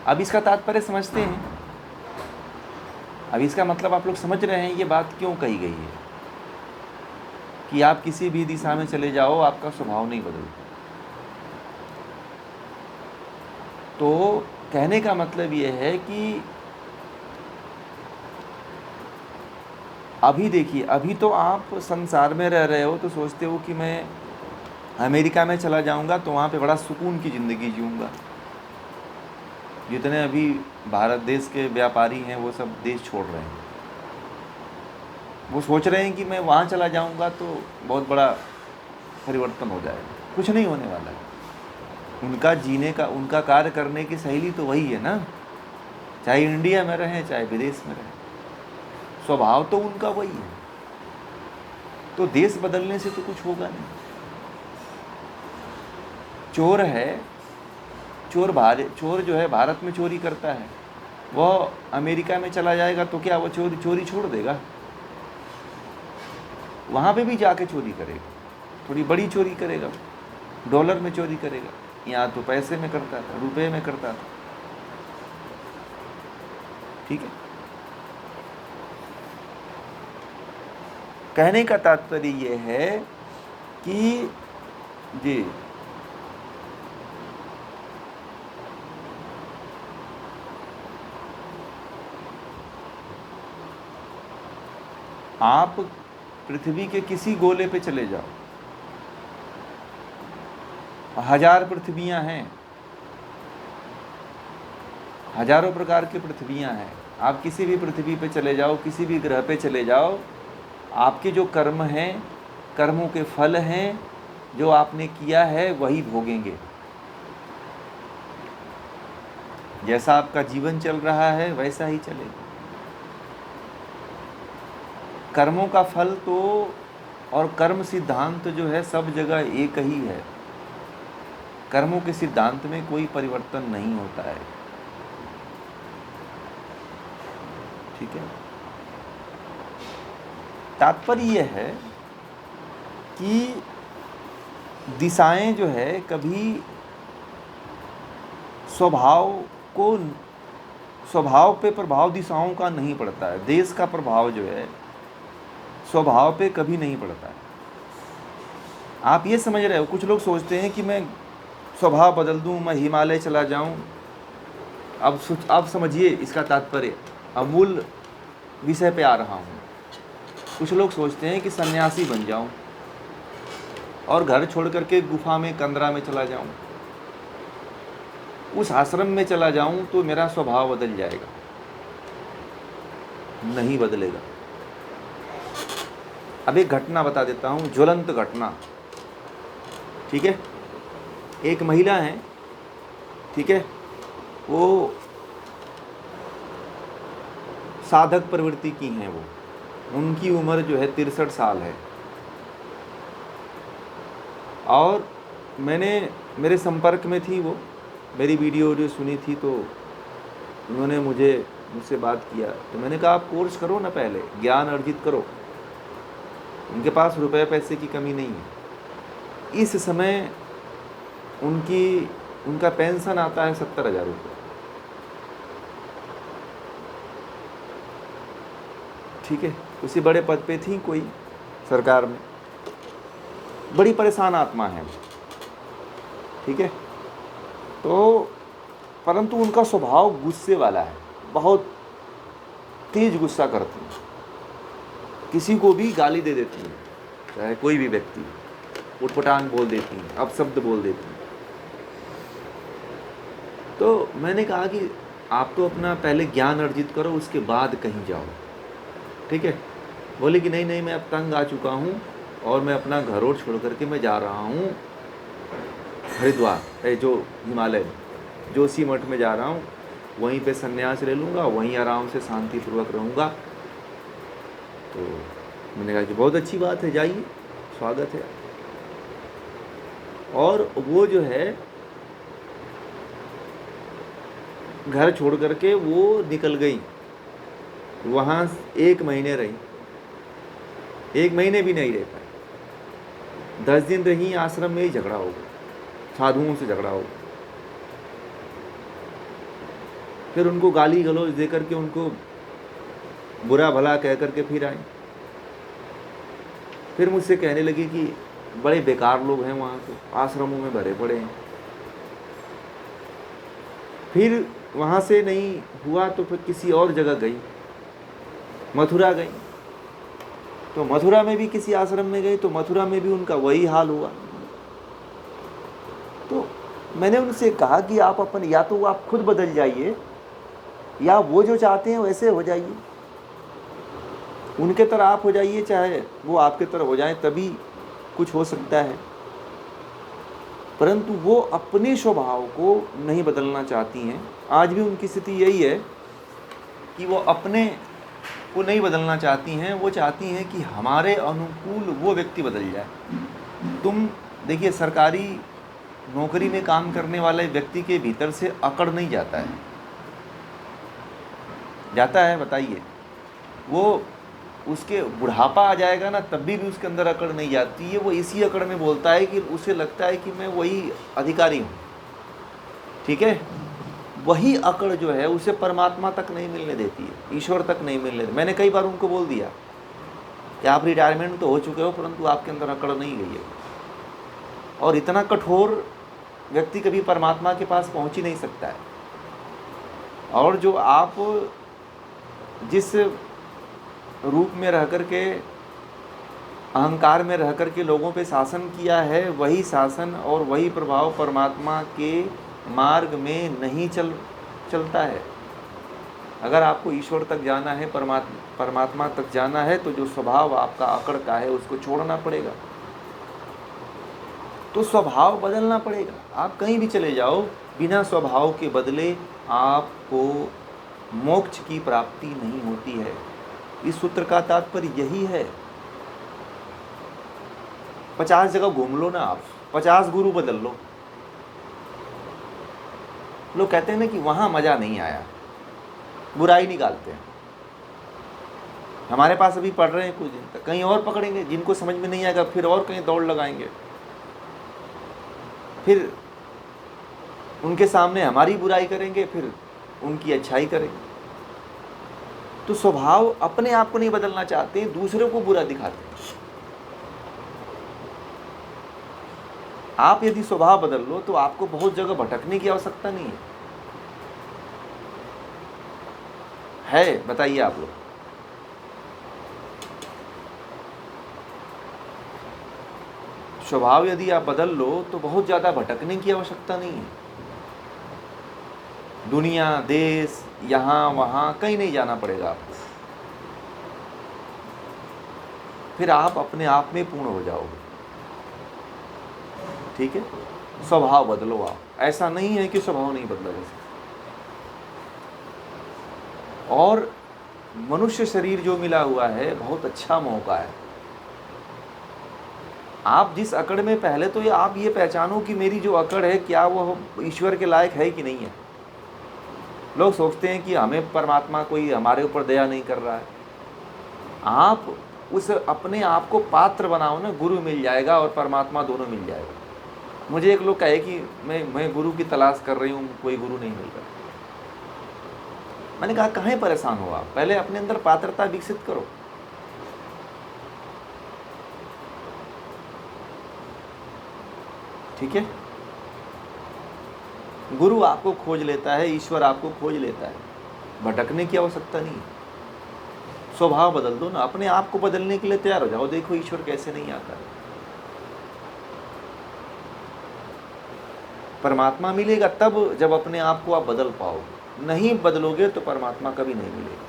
अब इसका तात्पर्य समझते हैं। अब इसका मतलब आप लोग समझ रहे हैं ये बात क्यों कही गई है कि आप किसी भी दिशा में चले जाओ, आपका स्वभाव नहीं बदलता। तो कहने का मतलब ये है कि अभी देखिए, अभी तो आप संसार में रह रहे हो तो सोचते हो कि मैं अमेरिका में चला जाऊंगा तो वहाँ पे बड़ा सुकून की ज़िंदगी जीऊँगा। जितने अभी भारत देश के व्यापारी हैं वो सब देश छोड़ रहे हैं। वो सोच रहे हैं कि मैं वहाँ चला जाऊंगा तो बहुत बड़ा परिवर्तन हो जाएगा। कुछ नहीं होने वाला है। उनका जीने का, उनका कार्य करने की शैली तो वही है ना, चाहे इंडिया में रहें चाहे विदेश में रहें, स्वभाव तो उनका वही है। तो देश बदलने से तो कुछ होगा नहीं। चोर है, चोर जो है भारत में चोरी करता है, वह अमेरिका में चला जाएगा तो क्या वो चोरी छोड़ देगा? वहाँ पे भी जाके चोरी करेगा, थोड़ी बड़ी चोरी करेगा, डॉलर में चोरी करेगा। यहाँ तो पैसे में करता था, रुपए में करता था। ठीक है। कहने का तात्पर्य ये है कि जी आप पृथ्वी के किसी गोले पे चले जाओ, 1000 पृथ्वियां हैं, हजारों प्रकार की पृथ्वियां हैं। आप किसी भी पृथ्वी पे चले जाओ, किसी भी ग्रह पे चले जाओ, आपके जो कर्म हैं, कर्मों के फल हैं, जो आपने किया है वही भोगेंगे। जैसा आपका जीवन चल रहा है वैसा ही चलेगा। कर्मों का फल तो और कर्म सिद्धांत जो है सब जगह एक ही है। कर्मों के सिद्धांत में कोई परिवर्तन नहीं होता है। ठीक है। तात्पर्य यह है कि दिशाएं जो है कभी स्वभाव पे प्रभाव दिशाओं का नहीं पड़ता है। देश का प्रभाव जो है स्वभाव पे कभी नहीं पड़ता है। आप ये समझ रहे हो, कुछ लोग सोचते हैं कि मैं स्वभाव बदल दूं, मैं हिमालय चला जाऊं। अब समझिए इसका तात्पर्य, अब मूल विषय पे आ रहा हूं। कुछ लोग सोचते हैं कि सन्यासी बन जाऊं और घर छोड़ करके गुफा में, कंदरा में चला जाऊं, उस आश्रम में चला जाऊं तो मेरा स्वभाव बदल जाएगा। नहीं बदलेगा। अब एक घटना बता देता हूं, ज्वलंत घटना। ठीक है। एक महिला है, ठीक है, वो साधक प्रवृत्ति की हैं। वो, उनकी उम्र जो है 63 साल है। और मेरे संपर्क में थी वो, मेरी वीडियो सुनी थी तो उन्होंने मुझसे बात किया। तो मैंने कहा आप कोर्स करो ना, पहले ज्ञान अर्जित करो। उनके पास रुपए पैसे की कमी नहीं है। इस समय उनका पेंशन आता है 70,000 रुपये। ठीक है। उसी बड़े पद पे थी कोई सरकार में, बड़ी परेशान आत्मा है। ठीक है। तो परंतु उनका स्वभाव गुस्से वाला है, बहुत तेज गुस्सा करती है, किसी को भी गाली दे देती है, चाहे कोई भी व्यक्ति, उटपटांग बोल देती है, अपशब्द बोल देती है। तो मैंने कहा कि आप तो अपना पहले ज्ञान अर्जित करो, उसके बाद कहीं जाओ। ठीक है। बोले कि नहीं मैं अब तंग आ चुका हूँ और मैं अपना घरों छोड़ करके मैं जा रहा हूँ हरिद्वार, जो हिमालय जोशी मठ में जा रहा हूँ, वहीं पे संन्यास ले लूँगा, वहीं आराम से शांतिपूर्वक रहूँगा। तो मैंने कहा कि बहुत अच्छी बात है, जाइए, स्वागत है। और वो जो है घर छोड़ करके वो निकल गई। वहाँ 1 महीने रही, 1 महीने भी नहीं रह पाई। 10 दिन रही, आश्रम में ही झगड़ा हो गया, साधुओं से झगड़ा हो गया। फिर उनको गाली गलौज दे करके उनको बुरा भला कह करके फिर आई। फिर मुझसे कहने लगी कि बड़े बेकार लोग हैं वहाँ के, आश्रमों में भरे पड़े हैं। फिर वहाँ से नहीं हुआ तो फिर किसी और जगह गई, मथुरा गई। तो मथुरा में भी किसी आश्रम में गई तो मथुरा में भी उनका वही हाल हुआ। तो मैंने उनसे कहा कि आप अपन या तो आप खुद बदल जाइए या वो जो चाहते हैं वैसे हो जाइए, उनके तरह आप हो जाइए, चाहे वो आपके तरह हो जाए, तभी कुछ हो सकता है। परंतु वो अपने स्वभाव को नहीं बदलना चाहती हैं। आज भी उनकी स्थिति यही है कि वो अपने को नहीं बदलना चाहती हैं, वो चाहती हैं कि हमारे अनुकूल वो व्यक्ति बदल जाए। तुम देखिए, सरकारी नौकरी में काम करने वाले व्यक्ति के भीतर से अकड़ नहीं जाता है, जाता है? बताइए। वो उसके बुढ़ापा आ जाएगा ना, तब भी उसके अंदर अकड़ नहीं जाती है। वो इसी अकड़ में बोलता है कि उसे लगता है कि मैं वही अधिकारी हूँ, ठीक है। वही अकड़ जो है उसे परमात्मा तक नहीं मिलने देती है, ईश्वर तक नहीं मिलने देती। मैंने कई बार उनको बोल दिया कि आप रिटायरमेंट तो हो चुके हो, परंतु आपके अंदर अकड़ नहीं गई है। और इतना कठोर व्यक्ति कभी परमात्मा के पास पहुँच ही नहीं सकता है। और जो आप जिस रूप में रह कर के, अहंकार में रह कर के लोगों पे शासन किया है, वही शासन और वही प्रभाव परमात्मा के मार्ग में नहीं चलता है। अगर आपको ईश्वर तक जाना है, परमात्मा तक जाना है, तो जो स्वभाव आपका अकड़ का है उसको छोड़ना पड़ेगा। तो स्वभाव बदलना पड़ेगा। आप कहीं भी चले जाओ, बिना स्वभाव के बदले आपको मोक्ष की प्राप्ति नहीं होती है। इस सूत्र का तात्पर्य यही है। 50 जगह घूम लो ना, आप 50 गुरु बदल लो। लोग कहते हैं ना कि वहाँ मज़ा नहीं आया, बुराई निकालते हैं। हमारे पास अभी पढ़ रहे हैं कुछ दिन तक, कहीं और पकड़ेंगे, जिनको समझ में नहीं आएगा फिर और कहीं दौड़ लगाएंगे, फिर उनके सामने हमारी बुराई करेंगे, फिर उनकी अच्छाई करेंगे। तो स्वभाव अपने आप को नहीं बदलना चाहते, दूसरों को बुरा दिखाते हैं। आप यदि स्वभाव बदल लो तो आपको बहुत जगह भटकने की आवश्यकता नहीं है, बताइए आप लोग। स्वभाव यदि आप बदल लो तो बहुत ज़्यादा भटकने की आवश्यकता नहीं है। दुनिया, देश, यहाँ वहाँ कहीं नहीं जाना पड़ेगा आपको। फिर आप अपने आप में पूर्ण हो जाओगे, ठीक है। स्वभाव बदलो आप, ऐसा नहीं है कि स्वभाव नहीं बदला जा सकता। और मनुष्य शरीर जो मिला हुआ है बहुत अच्छा मौका है। आप जिस अकड़ में, पहले तो आप ये पहचानो कि मेरी जो अकड़ है क्या वो ईश्वर के लायक है कि नहीं है। लोग सोचते हैं कि हमें परमात्मा कोई हमारे ऊपर दया नहीं कर रहा है। आप उस अपने आप को पात्र बनाओ ना, गुरु मिल जाएगा और परमात्मा दोनों मिल जाएगा। मुझे एक लोग कहे कि मैं गुरु की तलाश कर रही हूँ, कोई गुरु नहीं मिल रहा। मैंने कहा कहाँ परेशान हो आप, पहले अपने अंदर पात्रता विकसित करो। ठीक है, गुरु आपको खोज लेता है, ईश्वर आपको खोज लेता है, भटकने की आवश्यकता नहीं। स्वभाव बदल दो ना, अपने आप को बदलने के लिए तैयार हो जाओ। देखो ईश्वर कैसे नहीं आता है। परमात्मा मिलेगा तब जब अपने आप को आप बदल पाओ, नहीं बदलोगे तो परमात्मा कभी नहीं मिलेगा।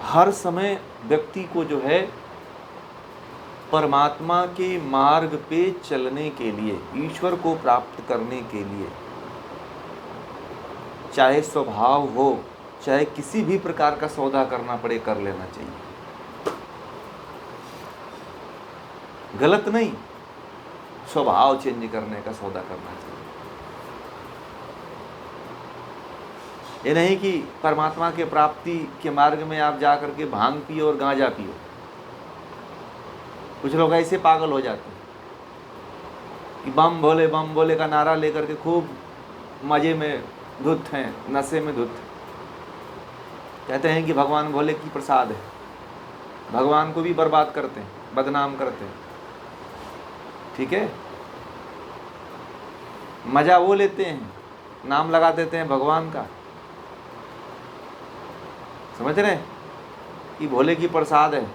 हर समय व्यक्ति को जो है परमात्मा के मार्ग पे चलने के लिए, ईश्वर को प्राप्त करने के लिए, चाहे स्वभाव हो, चाहे किसी भी प्रकार का सौदा करना पड़े, कर लेना चाहिए। गलत नहीं, स्वभाव चेंज करने का सौदा करना चाहिए। ये नहीं कि परमात्मा के प्राप्ति के मार्ग में आप जा करके भांग पियो और गांजा पियो। कुछ लोग ऐसे पागल हो जाते हैं कि बम भोले का नारा लेकर के खूब मज़े में धुत हैं, नशे में धुत। कहते हैं कि भगवान भोले की प्रसाद है, भगवान को भी बर्बाद करते हैं, बदनाम करते हैं। ठीक है, मज़ा वो लेते हैं, नाम लगा देते हैं भगवान का, समझ रहे हैं कि भोले की प्रसाद है।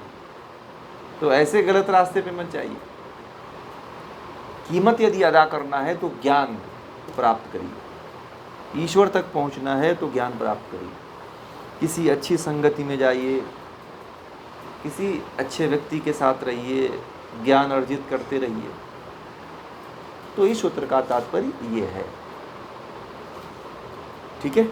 तो ऐसे गलत रास्ते पे मत जाइए। कीमत यदि अदा करना है तो ज्ञान प्राप्त करिए, ईश्वर तक पहुंचना है तो ज्ञान प्राप्त करिए। किसी अच्छी संगति में जाइए, किसी अच्छे व्यक्ति के साथ रहिए, ज्ञान अर्जित करते रहिए। तो इस सूत्र का तात्पर्य ये है। ठीक है।